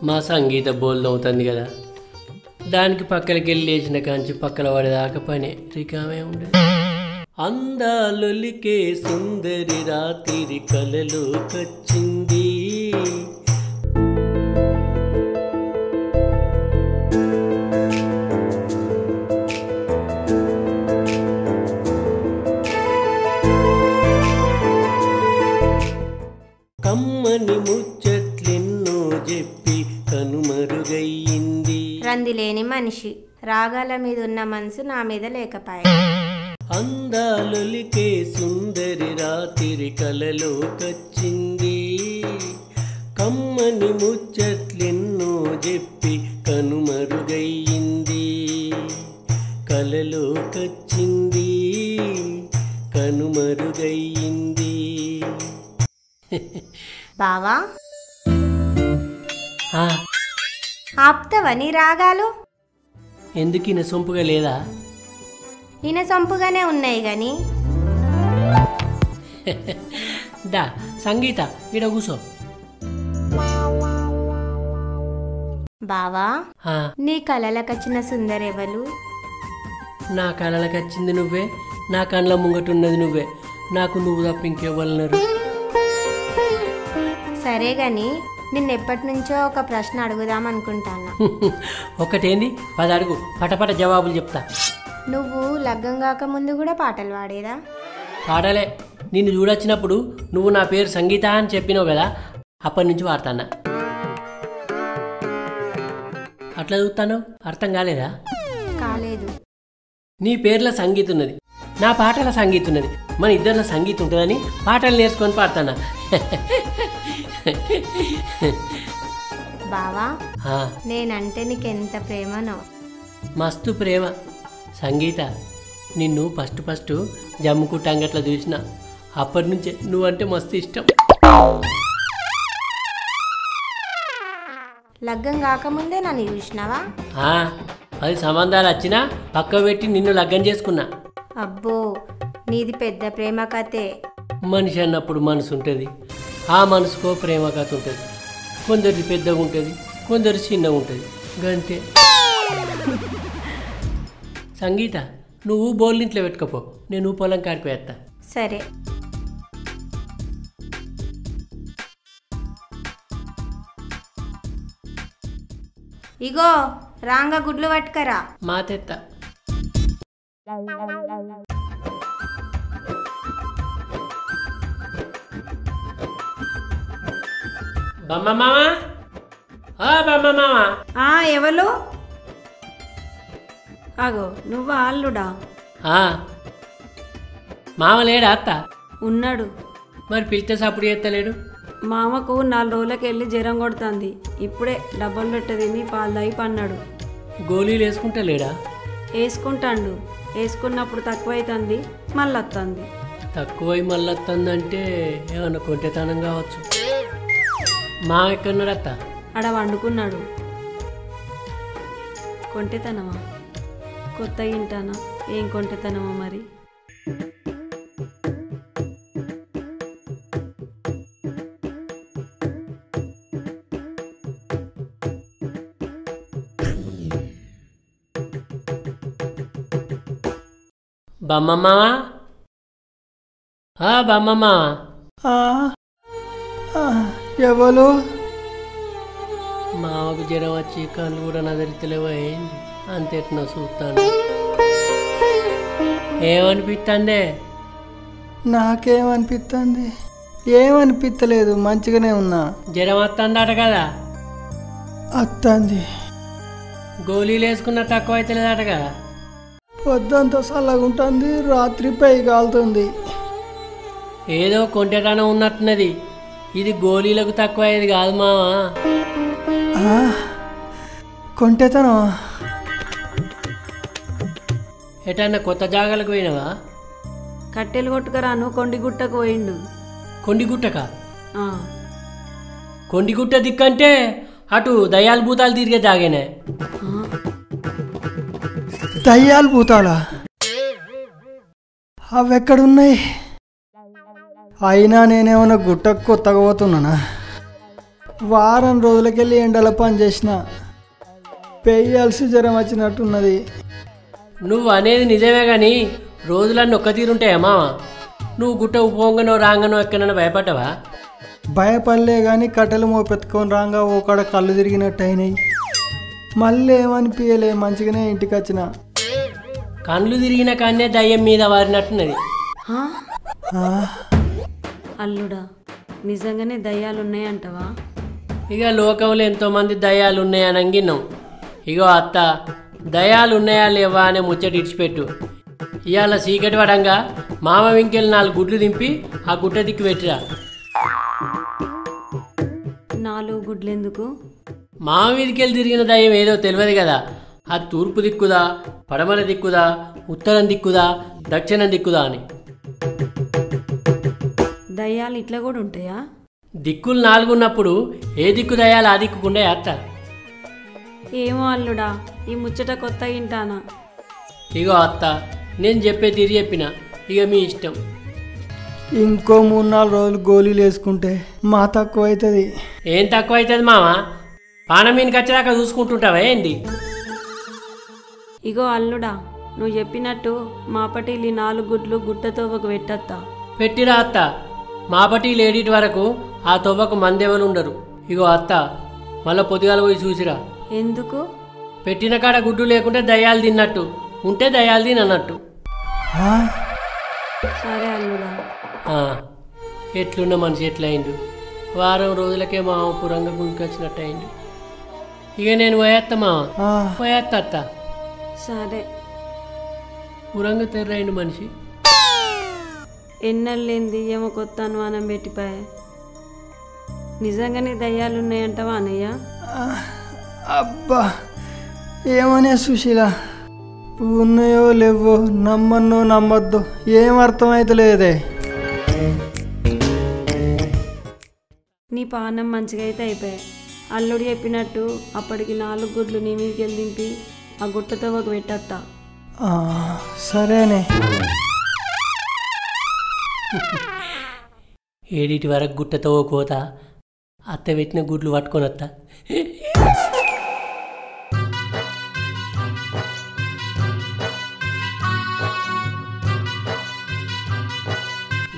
మా సంగీత బోల్దవుతుంది కదా, దానికి పక్కలకి వెళ్ళి లేచిన కాంచి పక్కల పడేదాకా పనే రికామే ఉండదు. అందాలొలికే సుందరి రాత్రి కలలోకొచ్చింది, కమ్మని ముచ్చట్లెన్నో చెప్పి కనుమరుగయ్యింది. రందిలేని మనిషి, రాగాల మీద ఉన్న మనసు నా మీద లేకపాయ. అందాలొలికే సుందరి రాత్రి కలలోకొచ్చింది, కమ్మని ముచ్చట్లెన్నో చెప్పి కనుమరుగయ్యింది. కలలోకొచ్చింది, కనుమరుగయ్యింది. బావా ఆప్తవా నీ రాగాలు? ఎందుకు ఈయన సొంపుగా లేదా? ఈయన సొంపుగానే ఉన్నాయి గాని. దా సంగీత ఈడ కూసో. బావా నీ కలలకొచ్చిన సుందరెవలు? నా కలలకొచ్చింది నువ్వే, నా కళ్ళ ముంగటున్నది నువ్వే, నాకు నువ్వు తప్ప ఇంకెవ్వరున్నారు? సరే గాని నిన్నెప్పటి నుంచో ఒక ప్రశ్న అడుగుదాం అనుకుంటాను. ఒకటేంది? 10 అడుగు, పటపట జవాబులు చెప్తా. నువ్వు లగ్గం కాక ముందు కూడా పాటలు పాడేదా? పాడలే, నిన్ను చూడొచ్చినప్పుడు నువ్వు నా పేరు సంగీత అని చెప్పినావు కదా, అప్పటి నుంచి వాడతానా. అట్లా చూస్తాను, అర్థం కాలేదా? కాలేదు. నీ పేర్ల సంగీతం ఉన్నది, నా పాటల సంగీతం ఉన్నది, మన ఇద్దరిలో సంగీతం ఉంటుందని పాటలు నేర్చుకొని పాడతానా. బావా నేనంటే నీకెంత ప్రేమనో. మస్తు ప్రేమ సంగీత. నిన్ను ఫస్ట్ జమ్ముకుంట అంగట్లా చూసిన అప్పటి నుంచే నువ్వంటే మస్తు ఇష్టం. లగ్గం కాకముందే నన్ను చూసినావా? అది సంబంధాలు వచ్చినా పక్క పెట్టి నిన్ను లగ్గం చేసుకున్నా. అబ్బో నీది పెద్ద ప్రేమ కథే. మనిషి అన్నప్పుడు మనసు ఉంటుంది, ఆ మనసుకో ప్రేమ కథ ఉంటుంది. కొందరిది పెద్దగా ఉంటుంది, కొందరు చిన్నగా ఉంటుంది, గంతే. సంగీత నువ్వు బోల్నింట్లో పెట్టుకపో, నేను పొలం కాడిపోయేస్తా. సరే. ఇగో రాంగా గుడ్లు పట్టుకరా. మాతెత్త. ఎవరు? అగో నువ్వు అల్లుడా? మామ లేడా అత్త? ఉన్నాడు. మరి పిలిస్తే సప్పుడు చేస్తలేడు? మామకు 4 రోజులకి వెళ్ళి జ్వరం కొడుతుంది. ఇప్పుడే డబ్బలు పెట్ట తిని పాలు తాగి పన్నాడు. గోళీలు వేసుకుంటలేడా? వేసుకుంటాడు. వేసుకున్నప్పుడు తక్కువైతుంది, మళ్ళీ వస్తుంది. తక్కువై మళ్ళీ వస్తుందంటే ఏమన్నా కొంటెతనం కావచ్చు. మా ఎక్కడున్నాడు అత్త? ఆడ వండుకున్నాడు. కొంటెతనమా? కొత్తగా వింటానా? ఏం కొంటెతనమా మరి? బామ్మమ్మా, బామ్మమ్మా. ఎవరు? మాకు జ్వరం వచ్చి కళ్ళు కూడా నదరితలేవా ఏంది? అంతేట్నా చూస్తాను. ఏమనిపిస్తుందే? నాకేమనిపిస్తుంది? ఏమనిపిస్తలేదు, మంచిగానే ఉన్నా. జ్వరం వస్తుందట కదా? వస్తుంది. గోళీలు వేసుకున్నా తక్కువ అవుతలేదట కదా? పొద్దంతా చల్లగా ఉంటుంది, రాత్రి పై కాలుతుంది. ఏదో కొంటెతనం ఉన్నట్టున్నది. ఇది గోళీలకు తక్కువ అయ్యేది కాదు మావా. కొంటెతనం? ఎటన్నా కొత్త జాగాలకు పోయినావా? కట్టెలు కొట్టుకరాను కొండిగుట్టకు పోయిండు. కొండిగుట్టకా? కొండిగుట్ట దిక్కంటే అటు దయ్యాలు భూతాలు తిరిగే జాగేనే. దయ్యాలు భూతాలా? అవి ఎక్కడున్నాయి? అయినా నేనేమన్నా గుట్టకు కొత్తగా పోతున్నానా? వారం రోజులకెళ్ళి ఎండల పని చేసిన పెయ్యాల్సి జ్వరం వచ్చినట్టున్నది. నువ్వు అనేది నిజమే కానీ రోజులన్నీ ఒక్క తీరుంటాయా మామ? నువ్వు గుట్ట ఉపోంగనో రాంగనో ఎక్కడైనా భయపడ్డావా? భయపడలే కానీ కట్టెలు మోపెత్తుకొని రాగా ఓకాడ కళ్ళు తిరిగినట్టు అయినాయి. మళ్ళీ ఏమనిపించలే, మంచిగానే ఇంటికి వచ్చిన. కళ్ళు తిరిగిన కన్నే దయ్యం మీద వారినట్టున్నది. అల్లుడా నిజంగానే దయ్యాలు ఉన్నాయంటవా? ఇక లోకంలో ఎంతోమంది దయ్యాలు ఉన్నాయని అంగిన్నాం. ఇగో అత్త, దయ్యాలు ఉన్నాయా లేవా అనే ముచ్చట ఇడిచిపెట్టు. ఇవాళ చీకటి పడంగా మామ వెంకెళ్ళి 4 గుడ్లు దింపి ఆ గుట్ట దిక్కు పెట్టిరా. 4 గుడ్లు ఎందుకు? మామ వీధికెళ్ళి తిరిగిన దయ్యం ఏదో తెలియదు కదా. అది తూర్పు దిక్కుదా, పడమర దిక్కుదా, ఉత్తరం దిక్కుదా, దక్షిణం దిక్కుదా అని. దయ్యాలు ఇట్లా కూడా ఉంటాయా? దిక్కులు 4 ఉన్నప్పుడు ఏ దిక్కు దయ్యాలు ఆ దిక్కుకుండే అత్త. ఏమో అల్లుడా, ఈ ముచ్చట కొత్త ఇంటానా. ఇగో అత్త, నేను చెప్పే తీరి చెప్పిన, ఇక మీ ఇష్టం. ఇంకో 3-4 రోజులు గోళీలు వేసుకుంటే మా తక్కువ అవుతుంది. ఏం తక్కువ అవుతుంది మామ? పానం మీనికి వచ్చేదాకా చూసుకుంటుంటావా ఏంది? ఇగో అల్లుడా, నువ్వు చెప్పినట్టు మాపటిలి 4 గుడ్లు గుట్ట తోవకు పెట్టత్తా. పెట్టిరా అత్త. మాపటి లేడీటి వరకు ఆ తొవ్వకు మందెవలు ఉండరు. ఇగో అత్త, మళ్ళా పొద్దుగాల పోయి చూసిరా. ఎందుకు? పెట్టిన కాడ గుడ్డు లేకుంటే దయ్యాలు తిన్నట్టు, ఉంటే దయ్యాలు తినన్నట్టు. సరే అల్లుడా. ఎట్లున్న మనిషి ఎట్లయిండు? వారం రోజులకే మామ పురంగా గుంజుకొచ్చినట్టు అయిండు. ఇక నేను పోయేత్త మామ, పోయేత్త అత్త. సరే. పురంగా తెర్రైండు మనిషి. ఎన్నెళ్ళింది ఏమో కొత్త అనుమానం పెట్టిపోయా. నిజంగానే దయ్యాలు ఉన్నాయంటవా అన్నయ్య? అబ్బా ఏమనే సుశీల, ఉన్నాయో లేవో, నమ్మన్నో నమ్మద్దో ఏం అర్థమైతలేదే. నీ పానం మంచిగా అయితే అయిపోయాయి. అల్లుడు చెప్పినట్టు అప్పటికి 4 గుడ్లు నీ మీదకి వెళ్ళి దింపి ఆ గుట్టతో ఒక పెట్టత్తా. సరేనే. ఏడిటి వరకు గుట్టతో ఓ కోత, అత్త పెట్టిన గుడ్లు పట్టుకొని అత్త.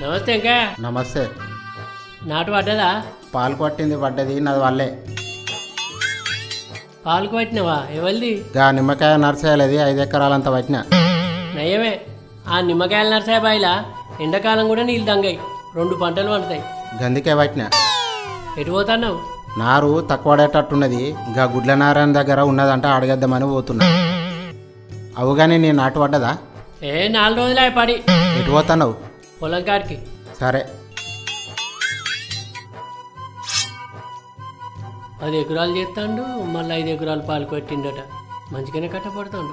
నమస్తే ఇంకా. నమస్తే. నాటు పడ్డదా? పాలు కొట్టింది పడ్డది, నాది వాళ్ళే. పాలకు పట్టినవా? ఎవరిది? గా నిమ్మకాయ నర్సేయాలది 5 ఎకరాలంతా పట్టిన. నయ్యమే. ఆ నిమ్మకాయల నరసాయ బాయిలా ఎండాకాలం కూడా నీళ్ళు దంగాయి, 2 పంటలు పండుతాయి. గందికే పట్టిన. ఎటు పోతున్నావు? నారు తక్కువ పడేటట్టున్నది, గా గుడ్ల నారాయణ దగ్గర ఉన్నదంట అడగద్దామని పోతున్నా. అవుగాని నీ నాటు పడ్డదా? 4 రోజులే పడి. ఎటు పోతున్నావు? పొలం కాడికి. సరే. 10 ఎకరాలు చేస్తాడు, మళ్ళీ 5 ఎకరాలు పాలు కొట్టిండట. మంచిగానే కట్టపడుతాడు.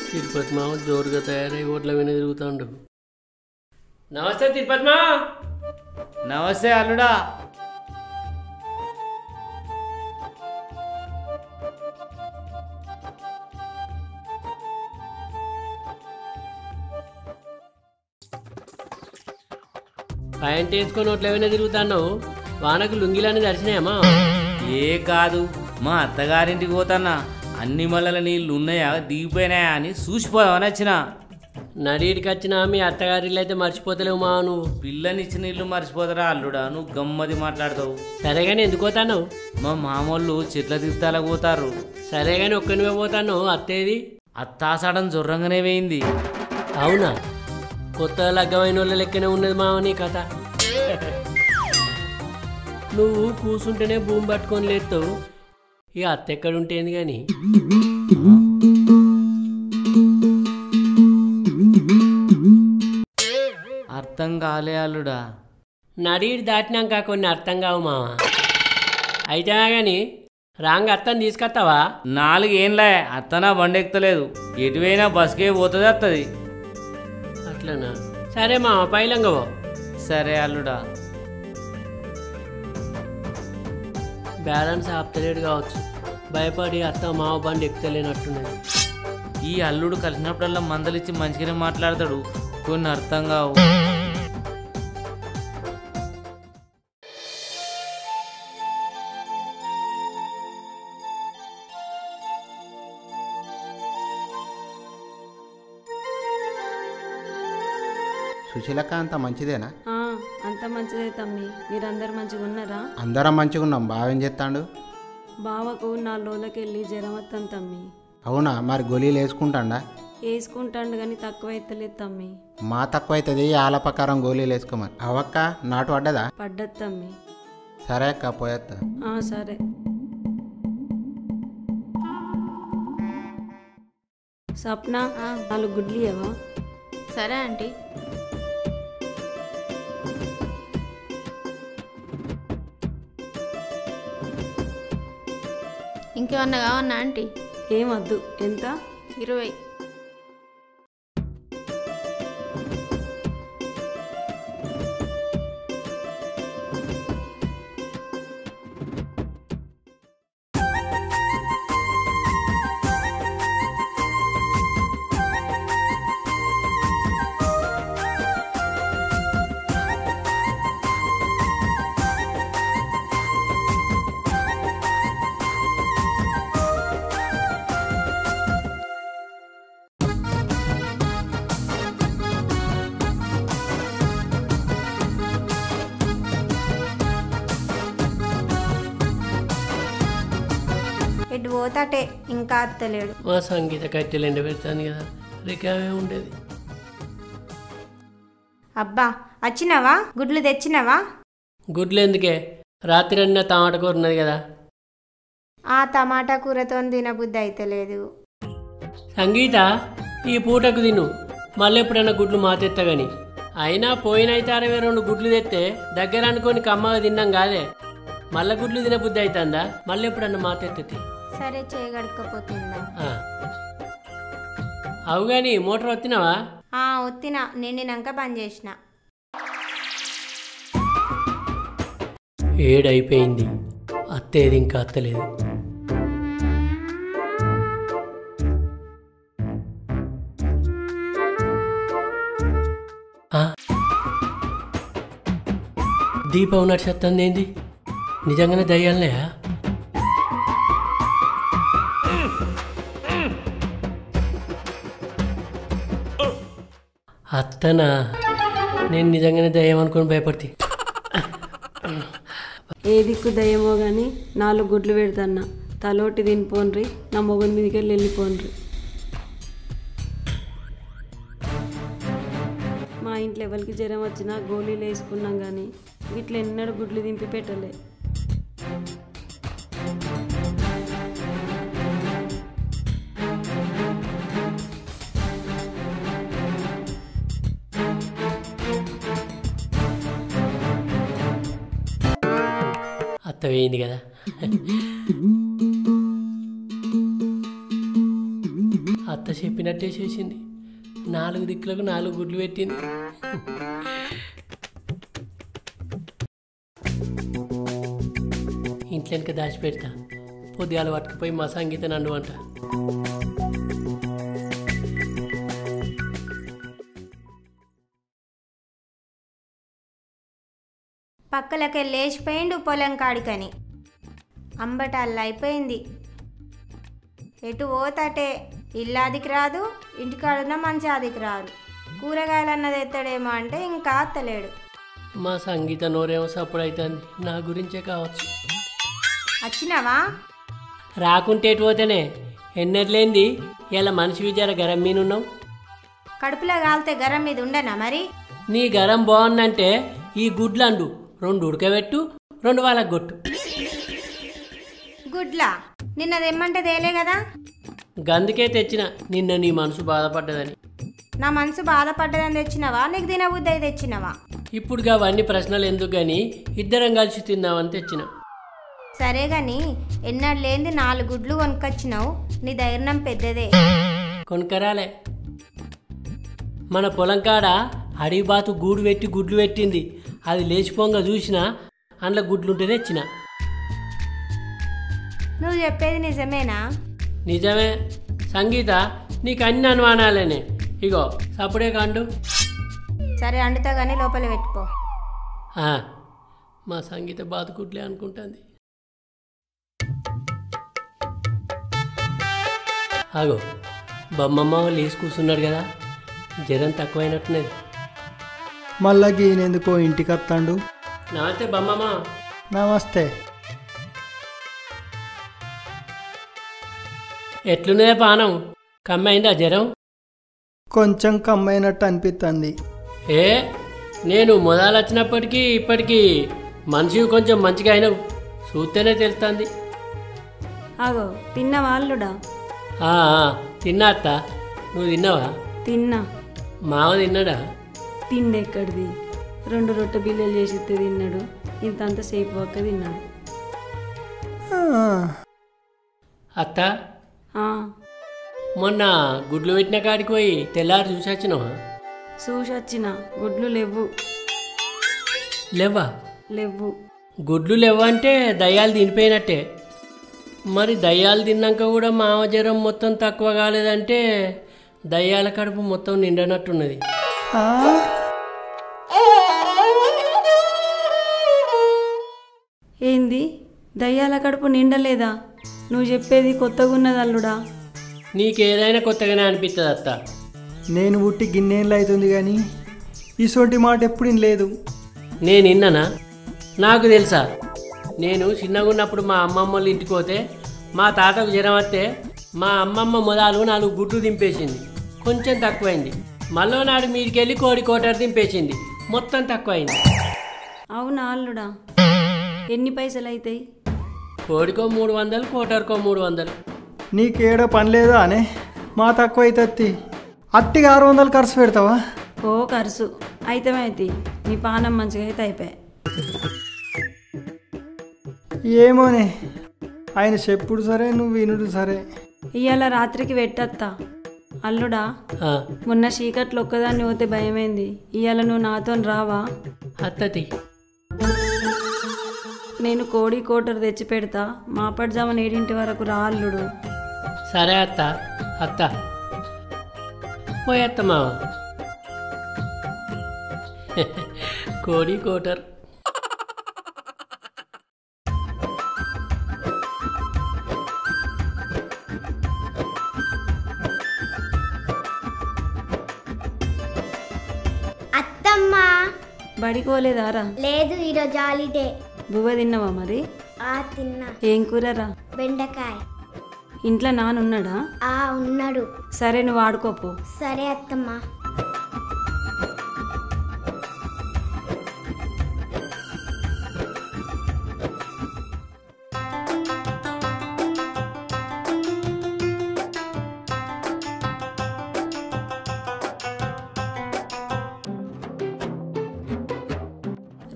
తిరుపతి మామ జోరుగా తయారై ఓట్ల విన తిరుగుతాడు. నమస్తే తిరుపతి మా. నమస్తే అల్లుడా. పాయింట్ వేసుకొని ఓట్ల విన తిరుగుతాడు. వానకు లుంగిలని దర్శనమా? ఏ కాదు, మా అత్తగారింటికి పోతాన్నా. అన్ని మళ్ళల నీళ్ళు ఉన్నాయా దిగిపోయినాయా అని చూసిపోదామని వచ్చిన. నడికి వచ్చినా మీ అత్తగారిళ్ళు అయితే మర్చిపోతలేవు మా. నువ్వు పిల్లనిచ్చిన నీళ్ళు మర్చిపోతారా అల్లుడా? నువ్వు గమ్మది మాట్లాడతావు. సరేగాని ఎందుకు పోతాను? మా మామూళ్ళు చెట్ల తీర్థాలకు పోతారు. సరేగాని ఒక్క నువ్వే పోతాను. అత్తేది? అత్తాసాడం జొర్రంగానే వేయింది. అవునా? కొత్త లగ్గమైన వాళ్ళ లెక్కనే ఉన్నది మామ నీ కథ. నువ్వు కూర్చుంటేనే భూమి పట్టుకొని లేస్తావు, ఇక అత్త ఎక్కడుంటేంది కానీ. అర్థం కాలే అల్లుడా. నడిడి దాటినాక కొన్ని అర్థం కావు మామ. అయితే కానీ రాంగ అత్తని తీసుకొస్తావా? 4 ఏండ్లే అత్తనా బండి ఎక్కుతలేదు. ఎటువైనా బస్కే పోతుంది వస్తుంది. అట్లనా? సరే మామ, పైలంగవో. సరే అల్లుడా. బ్యాలెన్స్ ఆపుతలేడు కావచ్చు, భయపడి అత్త మావ బండి ఎక్కుతలేనట్టున్నది. ఈ అల్లుడు కలిసినప్పుడల్లా మందలిచ్చి మంచిగానే మాట్లాడతాడు, కొన్ని అర్థం కావు. సుశీలక్క అంత మంచిదేనా? ఆ, అంత మంచిదే తమ్మి. మీరందరు మంచిగా ఉన్నారా? అందరం మంచిగా ఉన్నాం. బావేం చేస్తాడు? బావకు 4 రోజులకి వెళ్ళి జ్వరం వస్తాను తమ్మి. అవునా? మరి గోళీలు వేసుకుంటాడా? వేసుకుంటాడు కానీ తక్కువ అవుతలేదు తమ్మి. మా తక్కువ అవుతుంది ఆల ప్రకారం గోళీలు వేసుకోమని. అవక్క నాటు పడ్డదా? పడ్డది తమ్మి. సరే అక్క పోయేస్తా. సరే. సప్న 4 గుడ్లు ఇవ్వవా? సరే ఆంటీ. ఇంకేమన్నా కావన్నా ఆంటీ? ఏమద్దు. ఎంత? 20. ఎటు పోతాటే ఇంకా అత్తలేడు. మా సంగీత కట్టెలు ఎండ పెడతాను కదా, రికామే ఉండేది. అబ్బా వచ్చినావా? గుడ్లు తెచ్చినావా? గుడ్లు ఎందుకే? రాత్రి అన్న టమాటా కూర ఉన్నది కదా. ఆ టమాటా కూరతో తినబుద్ధి అయితలేదు. సంగీత ఈ పూటకు తిను, మళ్ళీ ఎప్పుడైనా గుడ్లు మాతెత్తా గాని. అయినా పోయినైతే 62 గుడ్లు తెస్తే దగ్గర అనుకొని కమ్మగా తిన్నాం కాదే. మళ్ళీ గుడ్లు తినబుద్ధి అవుతుందా? మళ్ళీ ఎప్పుడన్నా మాతెత్తి. సరే చేయగడకపోతుందా? అవు గాని మోటార్ వచ్చినావా? ఒత్తిన నిండినాక బంద్ చేసిన. 7 అయిపోయింది, అత్తేది ఇంకా అత్తలేదు. దీపం నడిచేస్తుంది ఏంది? నిజంగానే దయ్యాలనేయా? అత్తనా? నేను నిజంగానే దయ్యం అనుకుని భయపడుతుంది. ఏ దిక్కు దయ్యమో కానీ 4 గుడ్లు పెడతాన్నా. తలోటి తినిపోన్రి, నా మొగని మీదకి వెళ్ళిపోన్రి. మా ఇంట్లో ఎవరికి జ్వరం వచ్చినా గోళీలు వేసుకున్నాం కానీ ఇట్లా ఎన్నడూ గుడ్లు దింపి పెట్టలే. అత్త వేయింది కదా. అత్త చెప్పినట్టే చేసింది. 4 దిక్కులకు 4 గుడ్లు పెట్టింది. ఇంట్లో వెనక దాచిపెడతా, పొద్దుగాల పట్టుకుపోయి మా సంగీత నన్ను అంట. పక్కలకి లేచిపోయిండు పొలం కాడికని. అంబటాళ్ళు అయిపోయింది. ఎటు పోతాటే ఇల్లాదికి రాదు, ఇంటికాడున్న మంచి ఆదికి రాదు. కూరగాయలు అన్నది ఎత్తాడేమో అంటే ఇంకా అత్తలేడు. మా సంగీత నోరేమో సప్పుడు అవుతుంది. నా గురించే కావచ్చు. వచ్చినావా? రాకుంటే ఎటు పోతేనే. ఎన్నట్లేంది ఇలా మనిషి విచార గరం మీనున్నావు. కడుపులో కాలితే గరం మీద ఉండనా మరి? నీ గరం బాగుందంటే ఈ గుడ్లండు 2 ఉడకబెట్టు, 2 వాళ్ళకు కొట్టు. గుడ్లా? నిన్నదేమ్మంటే తేలే కదా. గందుకే తెచ్చిన, నిన్న నీ మనసు బాధపడ్డదని. నా మనసు బాధపడ్డదని తెచ్చినవా? నీకు తినబుద్ధి అయి తెచ్చినవా? ఇప్పుడుగా అవన్నీ ప్రశ్నలు ఎందుకు గాని, ఇద్దరం కలిసి తిందామని తెచ్చిన. సరే గాని ఎన్నడు లేనిది 4 గుడ్లు కొనుక్కొచ్చినావు. నీ ధైర్యం పెద్దదే. కొనుకరాలే. మన పొలం కాడ అడిబాతు గూడు పెట్టి గుడ్లు పెట్టింది. అది లేచిపోంగా చూసినా అందులో గుడ్లుంటే తెచ్చిన. నువ్వు చెప్పేది నిజమేనా? నిజమే సంగీత, నీకు అన్ని అనుమానాలేనే. ఇగో సప్పుడే కాండు. సరే అండుతా కానీ లోపల పెట్టుకో. మా సంగీత బాతుకుట్లే అనుకుంటుంది. ఆగో బొమ్మమ్మ వాళ్ళు వేసి కూర్చున్నాడు కదా, జ్వరం తక్కువైనట్టున్నది. మళ్ళా గీనెందుకో ఇంటికి వస్తాడు. నమస్తే బమ్మమ్మ. నమస్తే. ఎట్లున్నదే పానం? కమ్మైందా జ్వరం? కొంచెం కమ్మైనట్టు అనిపిస్తుంది. ఏ నేను మొదలు వచ్చినప్పటికీ ఇప్పటికీ మనిషి కొంచెం మంచిగా అయినావు, చూస్తేనే తెలుస్తుంది. ఆగో తిన్నావా అల్లుడా? తిన్నా అత్త. నువ్వు తిన్నావా? తిన్నా. మావ తిన్నాడా? తిండెక్కడిది, 2 రొట్టె బిల్లలు చేసి తిన్నాడు. ఇంతంత సేపు ఒక్క తిన్నాడు. అత్త ఆ, మొన్న గుడ్లు పెట్టిన కాడికి పోయి తెల్లారి చూసొచ్చినావా? చూసొచ్చిన. గుడ్లు లేవు. లేవా? లేవు. గుడ్లు లేవంటే దయ్యాలు తినిపోయినట్టే. మరి దయ్యాలు తిన్నాక కూడా మావ జ్వరం మొత్తం తక్కువ కాలేదంటే దయ్యాల కడుపు మొత్తం నిండనట్టున్నది. ఏంది దయ్యాల కడుపు నిండలేదా? నువ్వు చెప్పేది కొత్తగా ఉన్నది అల్లుడా. నీకేదైనా కొత్తగానే అనిపిస్తుంది అత్త. నేను పుట్టి గిన్నేళ్ళు అవుతుంది కానీ ఇసోటి మాట ఎప్పుడు లేదు. నేను విన్నానా? నాకు తెలుసా? నేను చిన్నగా ఉన్నప్పుడు మా అమ్మమ్మ వాళ్ళ ఇంటికి పోతే మా తాతకు జ్వరం వస్తే మా అమ్మమ్మ మొదలు 4 గుడ్లు దింపేసింది, కొంచెం తక్కువైంది. మళ్ళీ నాడు మీదికి వెళ్ళి కోడి కోటర్ దింపేసింది, మొత్తం తక్కువైంది. అవునా అల్లుడా? ఎన్ని పైసలు అవుతాయి? కోడికో 300, కోటర్కో 300. నీకేడో పని లేదా అనే? మా తక్కువ అవుతుంది. అట్టిగా 600 ఖర్చు పెడతావా? ఓ ఖర్చు అయితే నీ పానం మంచిగా అయితే అయిపోయాయి. ఏమోనే, ఆయన చెప్పుడు సరే, నువ్వు వినుడు సరే. ఇవాళ రాత్రికి పెట్టత్తా అల్లుడా. మొన్న చీకట్లు ఒక్కదాన్ని పోతే భయమైంది. ఇవాళ నువ్వు నాతో రావా? అత్తతి నేను కోడి కోటర్ తెచ్చి పెడతా. మాపడిజామున 7 వరకు రా అల్లుడు. సరే అత్త. అత్త పోయేత్తమ్మా. కోడి కోటర్. అత్తమ్మా బడికోలేదారా? లేదు, ఈరోజు హాలిడే. బువ్వ తిన్నావా మరి? తిన్నా. ఏం కూరరా? బెండకాయ. ఇంట్లో నానున్నాడా? ఉన్నాడు. సరే నువ్వు ఆడుకోపో. సరే అత్తమ్మా.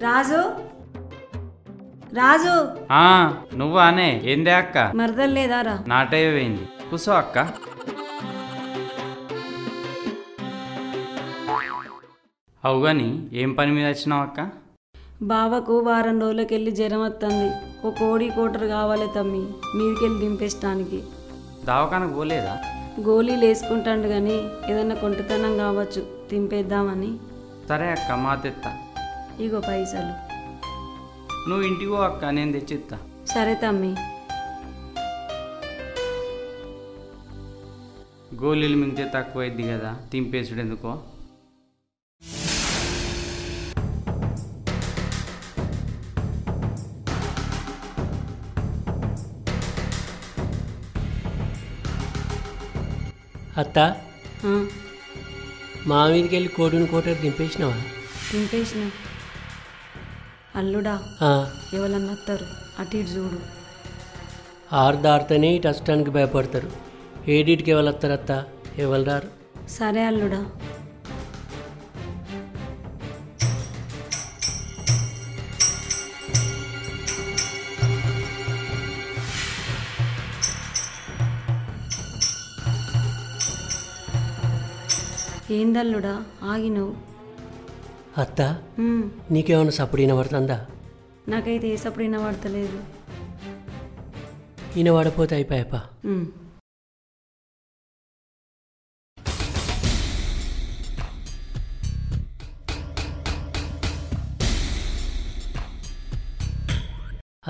రాజు, రాజు. నువ్వా అనే? ఏందే అక్క? మరదలు లేదారా? నాటయ్యింది. కూసో అక్క. అవుగాని ఏం పని మీద వచ్చినావు అక్క? బావకు వారం రోజులకెళ్ళి జ్వరం వస్తుంది. ఓ కోడి కోటర్ కావాలి తమ్మి, మీదికెళ్ళి దింపేయడానికి. దవాఖానకు పోలేదా? గోళీలు వేసుకుంటాడు కానీ ఏదన్నా కొంటతనం కావచ్చు, దింపేద్దామని. సరే అక్క, మా తెత్తా. ఇగో పైసలు. నువ్వు ఇంటికి పో అక్క, నేను తెచ్చిస్తా. సరే తమ్మి. గోళీలు మింగితే తక్కువ అయింది కదా, తింపేసుడు ఎందుకో. అత్త మా మీదకి వెళ్ళి కోడిని కోటర్ దింపేసినావా? దింపేసిన. అల్లుడా, ఎవరన్నా వస్తారు, అటు ఇటు చూడు. 6 దాటితేనే ఇటు అష్టానికి భయపడతారు. ఏడిటికి ఎవరు వస్తారు అత్త? ఎవరు రారు. సరే అల్లుడా. ఏందల్లుడా ఆగినవు? అత్త నీకేమన్నా సప్పుడు వినబడుతుందా? నాకైతే ఏ సప్పుడు వినబడతలేదు. వినబడపోతే అయిపోయాపా.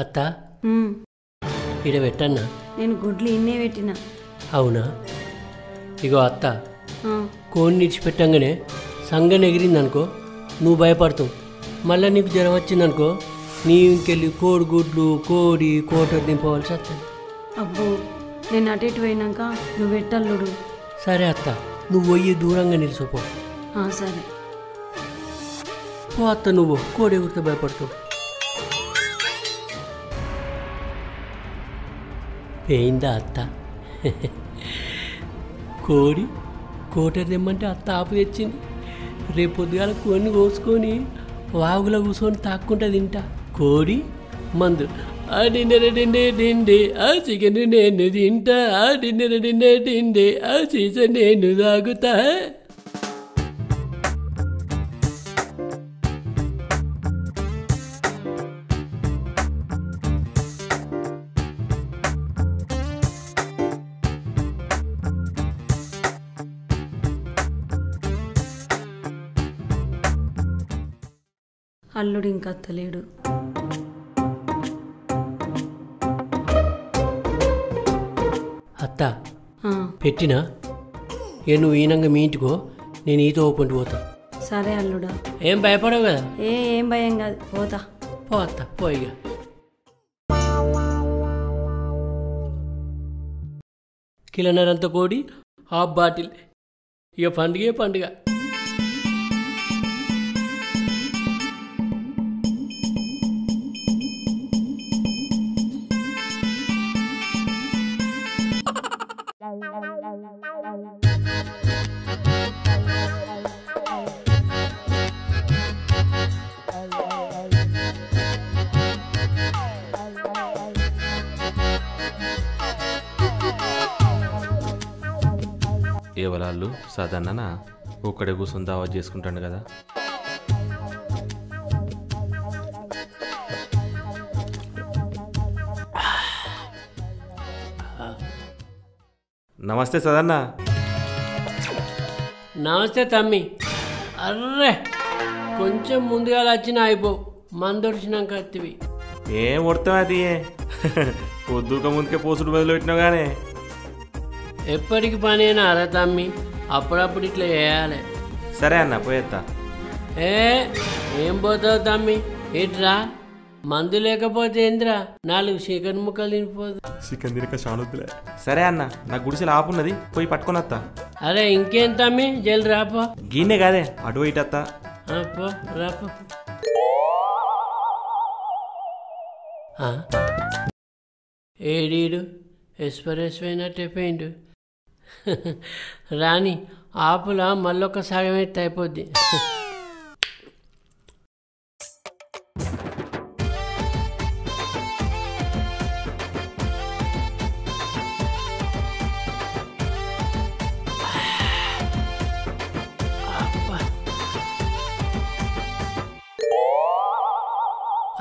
అత్త ఈడ పెట్టన్నా? నేను గుడ్లు ఇన్నే పెట్టినా. అవునా? ఇగో అత్త, కోడిని ఇడిచిపెట్టంగానే సంగం ఎగిరిందనుకో, నువ్వు భయపడతావు. మళ్ళీ నీకు జ్వరం వచ్చిందనుకో, నీ ఇంకెళ్ళి కోడిగుడ్లు కోడి కోటర్ దింపవలసి వస్తుంది. అబ్బో నేను అటు ఇటు పోయినాక నువ్వు పెట్టల్లుడు. సరే అత్త, నువ్వు పోయి దూరంగా నిలిచిపో. సరే ఓ అత్త, నువ్వు కోడి ఎగురితే భయపడతావు. పోయిందా అత్త? కోడి కోటర్ తెమ్మంటే అత్త ఆపు తెచ్చింది. రేపు పొద్దుగాల కొన్ని కోసుకొని వాగులో కూర్చొని తాక్కుంటా తింటా. కోడి మందు ఆ డిన్నర్ డిండే డిండే ఆ చికెన్ నేను తింటా. ఆ డిన్నర్ డిండే డిండే ఆ సీజన్ నేను తాగుతా. అల్లుడు ఇంకా అత్తలేడు. అత్త పెట్టినా నువ్వు ఈనంగా మీ ఇంటికో, నేను ఈతో ఓపెంట్ పోతా. సరే అల్లుడా. ఏం భయపడవు కదా? ఏం భయం కాదు, పోతా. పో అత్త, పోయిగా. కిలోన్నరంత కోడి, హాఫ్ బాటిల్, ఇక పండుగే పండుగ. ఏవలాళ్ళు సాధారణ ఒక్కడే కూర్చొని దావా చేసుకుంటాడు కదా. నమస్తే సదన్న. నమస్తే తమ్మి. అర్రే, కొంచెం ముందుగా వచ్చినా అయిపో, మందొడిచినాక అత్తివి. ఏం కొడతాం అది పొద్దుక ముందుకే పోసుడు బదులు పెట్టినావు కానీ. ఎప్పటికి పనేనా అరే తమ్మి, అప్పుడప్పుడు ఇట్లా చేయాలి. సరే అన్న, పోయేస్తా. ఏం పోతావు తమ్మి, ఇట్రా. మందు లేకపోతే ఏంద్రా, 4 చికెన్ ముక్కలు తినిపోదు. చికెన్ తినక చానుద్దులే. సరే అన్న, నా గుడిసెలు ఆపున్నది, పోయి పట్టుకొని వస్తా. అరే ఇంకేం తమ్మి, జల్ది రాపో. గిన్నె కాదే, అటు ఇటు వస్తా. పో రాపో. ఏడీడు ఎస్పరెస్ అయినట్టే పోయిండు. రాని ఆపుల మళ్ళొక సగం అయితే అయిపోద్ది.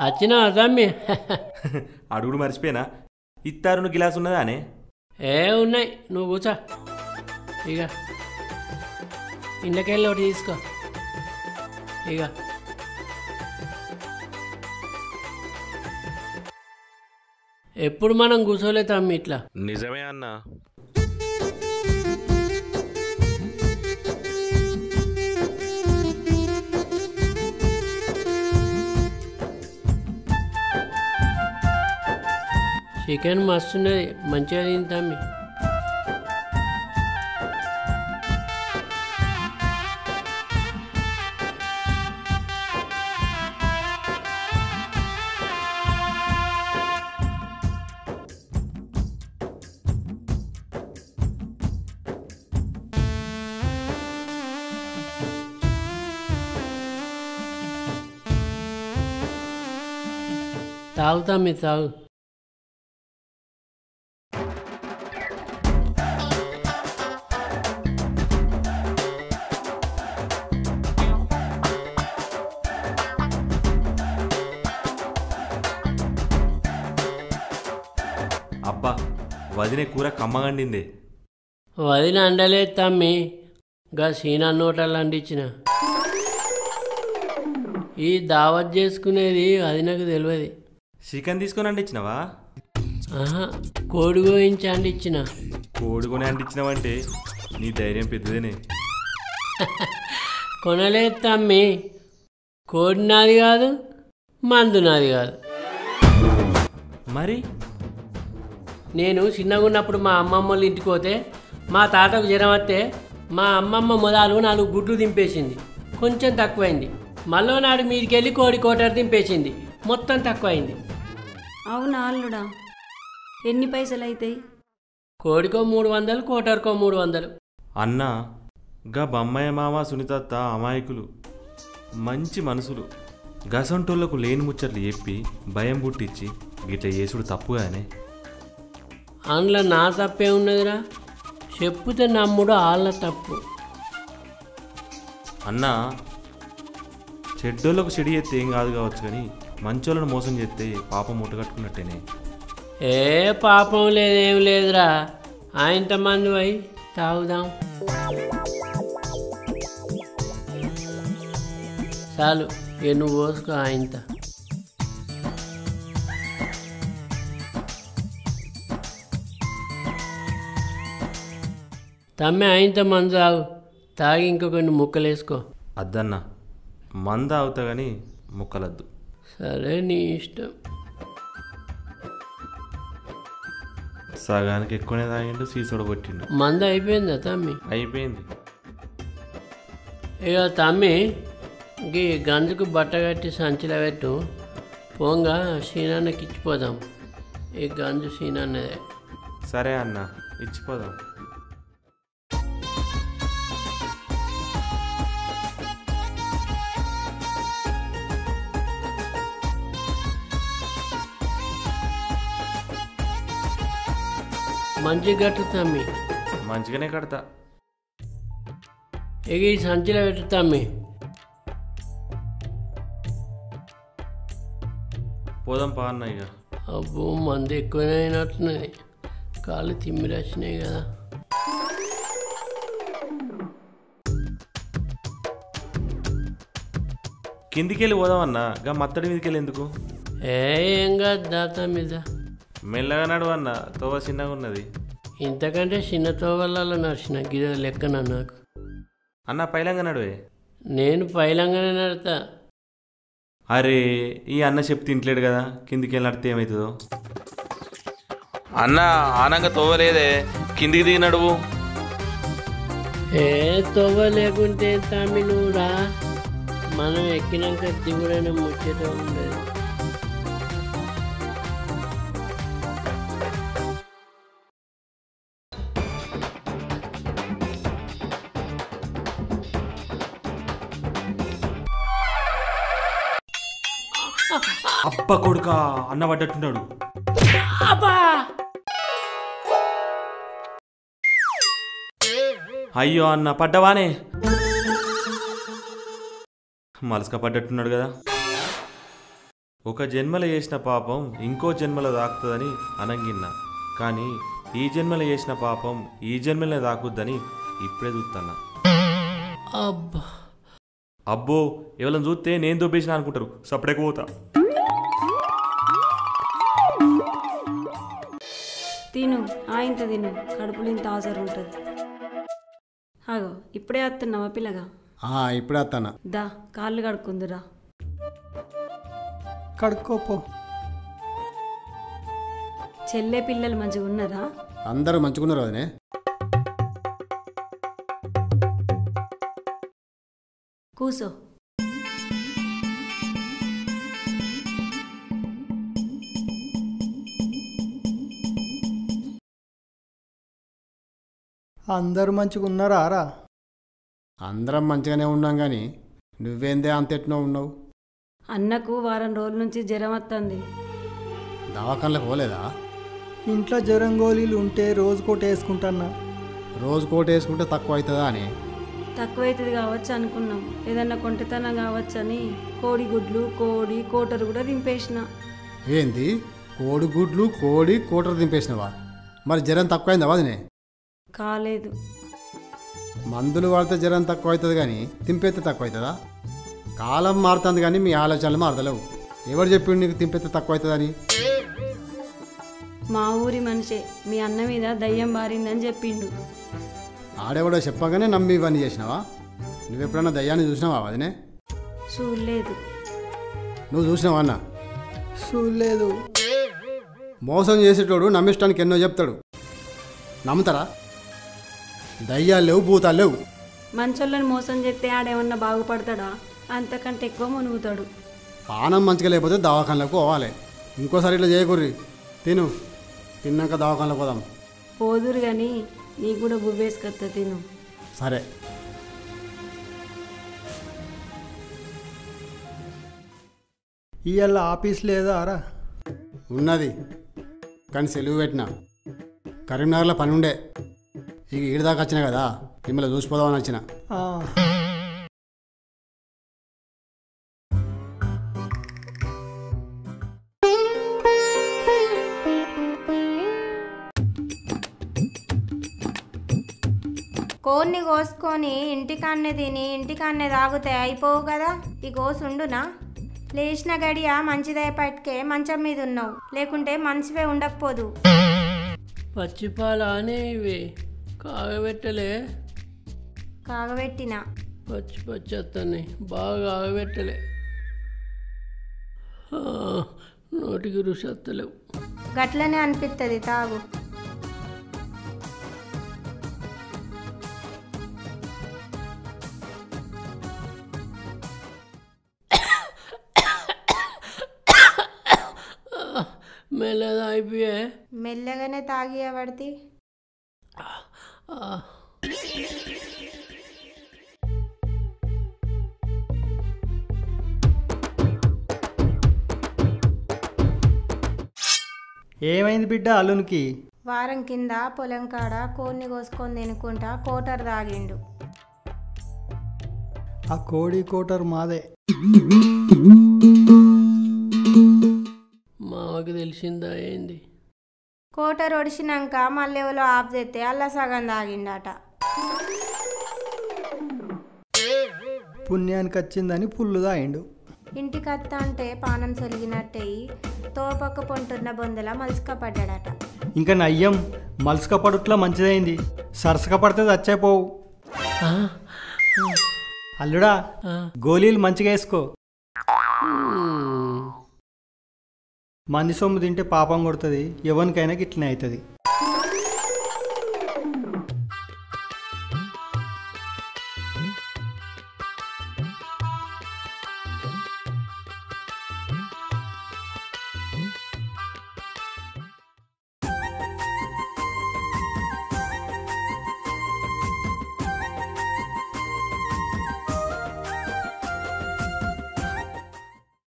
వచ్చినా తమ్మి? అడుగుడు మర్చిపోయినా. ఇత్తారు గిలాస్ ఉన్నదా అనే? ఉన్నాయి, నువ్వు కూర్చో. ఇక ఇంట్లోకెళ్ళి ఒకటి తీసుకో. ఇక ఎప్పుడు మనం కూర్చోలే తమ్మి ఇట్లా. నిజమే అన్నా. చికెన్ మస్తున్నది, మంచిగా తిని తమ్మి. తాగు తమ్మి, తాగు. అబ్బా, వదినే కూర కమ్మగండింది. వదిన అండలేదు తమ్మి, గా సీనా నోటలు అండించిన. ఈ దావత్ చేసుకునేది అది నాకు తెలియదు. చికెన్ తీసుకొని అంటించినవా? కోడి గోయించి అండించిన. కోడికొని అంటించినవంటే నీ ధైర్యం పెద్దదేనే. కొనలేదు తమ్మి, కోడి నాది కాదు, మందు నాది కాదు. మరి నేను చిన్నగా ఉన్నప్పుడు మా అమ్మమ్మ వాళ్ళ ఇంటికి పోతే మా తాతకు జ్వరం వస్తే మా అమ్మమ్మ మొదలు 4 గుడ్లు దింపేసింది. కొంచెం తక్కువైంది. మళ్ళీ నాడు మీదికి వెళ్ళి కోడి కోటర్ దింపేసింది. మొత్తం తక్కువైంది. అవునా అల్లుడా? ఎన్ని పైసలు అవుతాయి? కోడికో 300, కోటర్కో 300. అన్న గా బమ్మయ్య మామ సునీతత్త అమాయకులు, మంచి మనసులు. గసంటోళ్లకు లేని ముచ్చట్లు చెప్పి భయం పుట్టించి గిట్ల చేసుడు తప్పుగానే. అందులో నా తప్పే ఉన్నదిరా. చెప్పుతే నమ్ముడు వాళ్ళ తప్పు. అన్న చెడ్డోళ్ళకు చెడి చేస్తే ఏం కాదు కావచ్చు, కానీ మంచోళ్ళను మోసం చేస్తే పాపం ముట్టగట్టుకున్నట్టేనే. ఏ పాపం లేదేం లేదురా. ఆయంత మంది పోయి తాగుదాం. చాలు నువ్వు పోసుకో ఆయంత. తమ్మి ఆయంత మందు తాగు. తాగి ఇంకొన్ని ముక్కలు వేసుకో. అద్దన్న మంద అవుతా కానీ ముక్కలద్దు. సరే నీ ఇష్టం. సగానికి ఎక్కువనే తాగిండు, సీసోడ కొట్టిండు. మంద అయిపోయిందా తమ్మి? అయిపోయింది. ఇక తమ్మి ఈ గంజుకు బట్ట కట్టి సంచిలో పెట్టు. పోంగా సీనాన్నకి ఇచ్చిపోదాం. ఈ గంజు సీనాన్నదే. సరే అన్న, ఇచ్చిపోదాం. మంచిగా కట్టు తమ్మి. మంచిగానే కడతా. ఇక ఈ సంచిలో పెట్టు తమ్మి. పోదాం పా అన్న. ఇక అబ్బో మంది ఎక్కువనే అయినట్టున్నది. కాళ్ళు తిమ్మిరి వచ్చినాయి కదా. కిందికి వెళ్ళి పోదామన్నా. గా మత్తడి మీదకి వెళ్ళి ఎందుకు? ఏం కాదు దాత మీద. మెల్లగా నడువు అన్న, తోవ చిన్నగా ఉన్నది. ఇంతకంటే చిన్న తోవలలో నడిచిన గిద లెక్కన నాకు. అన్న పైలంగా నడువే. నేను పైలంగానే నడతా. అరే ఈ అన్న చెప్తే ఇంట్లేడు కదా, కిందికి వెళ్ళి నడితే ఏమవుతుందో. అన్న ఆనంగా తోవలేదే, కిందికి దిగి నడువు. ఏ తోవ లేకుంటే తమ్మి నువ్వురా. మనం ఎక్కినాక దిగుడైన ముచ్చట ఉండదు. అబ్బ కొడుక, అన్న పడ్డట్టున్నాడు. అయ్యో అన్న పడ్డవానే. మలసక పడ్డట్టున్నాడు కదా. ఒక జన్మలో చేసిన పాపం ఇంకో జన్మలో దాకుతుందని అనంగిన్నా, కానీ ఈ జన్మలో చేసిన పాపం ఈ జన్మలో దాకుద్దని ఇప్పుడే చూస్తున్నా. అబ్బా అబ్బో ఎవరైనా చూస్తే నేను దొబ్బేసిన అనుకుంటారు. సపరేట్గా పోతా. తిను ఆయంత తిను, కడుపులో ఇంత ఆసరు ఉంటుంది. అగో ఇప్పుడే వస్తున్నావా పిల్లగా? ఇప్పుడే వస్తాను. దా కాళ్ళు కడుక్కుందురా. కడుక్కోపో. చెల్లె పిల్లలు మంచిగా ఉన్నారా? అందరూ మంచుకున్నారు అదనే. కూసో. అందరూ మంచిగా ఉన్నారా రా? అందరం మంచిగానే ఉన్నాం, కానీ నువ్వేందే అంత ఎట్నో ఉన్నావు? అన్నకు వారం రోజుల నుంచి జ్వరం వస్తుంది. దవాఖానలకు పోలేదా? ఇంట్లో జ్వరం గోళీలు ఉంటే రోజుకోటి వేసుకుంటున్నా. రోజు కోట వేసుకుంటే తక్కువ అవుతుందా అని? తక్కువైతుంది కావచ్చు అనుకున్నాం. ఏదన్నా కొంటతనం కావచ్చని కోడి గుడ్లు, కోడి కోటరు కూడా దింపేసిన. ఏంది కోడి గుడ్లు, కోడి కోటరు దింపేసినవా? మరి జ్వరం తక్కువైందా వదినే? కాలేదు. మందులు వాడితే జ్వరం తక్కువ అవుతుంది, కానీ తింపేస్తే తక్కువ అవుతుందా? కాలం మారుతుంది, కానీ మీ ఆలోచనలు మారతలేవు. ఎవరు చెప్పిండు నీకు తింపేస్తే తక్కువ అవుతుందని? మా ఊరి మనిషే మీ అన్న మీద దయ్యం బారిందని చెప్పిండు. ఆడేవాడో చెప్పగానే నమ్మి ఇవన్నీ చేసినావా? నువ్వెప్పుడన్నా దయ్యాన్ని చూసినావా వదినే? చూడలేదు. నువ్వు చూసినావా అన్న? చూడలేదు. మోసం చేసేటోడు నమ్మిష్టానికి ఎన్నో చెప్తాడు, నమ్ముతారా? దయ్యాలు లేవు, భూతాలు లేవు. మంచోళ్ళని మోసం చేస్తే ఆడేమన్నా బాగుపడతాడా? అంతకంటే ఎక్కువ మునుగుతాడు. పానం మంచిగా లేకపోతే దవాఖానలకు పోవాలి. ఇంకోసారి ఇట్లా చేయకూర్రి. తిన్నాక దవాఖానలకు పోదాం. పోదురు కానీ నీకు కూడా బువ్వేసుకొస్తా, తిను. సరే. ఇవాళ ఆఫీస్ లేదా రా? ఉన్నది కానీ సెలవు పెట్టిన. కరీంనగర్లో పని ఉండే, ఇక ఈడదాకా వచ్చినా కదా, మిమ్మల్ని చూసిపోదామని వచ్చిన. కోన్ని కోసుకొని ఇంటికాన్నే తిని ఇంటికాన్నే తాగితే అయిపోవు కదా. ఈ కోసుండునా? లేచిన గడియ మంచిదైపటికే మంచం మీద ఉన్నావు, లేకుంటే మంచివే ఉండకపోదు. పచ్చిపాలు అనే ఇవి కాగబెట్టలే. కాగబెట్టిన పచ్చి వస్తాయి, బాగా కాగబెట్టలే. నోటికి రుచి వస్తలేవు. గట్లనే అనిపిస్తుంది, తాగు. మెల్లగా అయిపోయా. మెల్లగానే తాగి పడితే ఏమైంది బిడ్డ అల్లునికి? వారం కింద పొలం కాడ కోన్ని కోసుకొని తినుకుంటా కోటర్ తాగిండు. ఆ కోడి కోటర్ మాదే. మాకు తెలిసిందా ఏంది? కోటర్ ఒడిసినాక మళ్ళీ ఎవరో ఆఫ్ చేస్తే అల్లా సగం తాగిండట. పుణ్యానికి వచ్చిందని పుల్లు తాగిండు. ఇంటికత్తా అంటే పానం సొలిగినట్టయి తోపక్క పొంటున్న బొందల మలుసుకపడ్డాడట. ఇంకా నయ్యం, మలుసుక పడుట్లా మంచిదైంది. సరసక పడితే చచ్చిపోవు. అల్లుడా, గోళీలు మంచిగా వేసుకో. మంది సొమ్ము తింటే పాపం కొడుతుంది, ఎవరికైనా గిట్లనే అవుతుంది.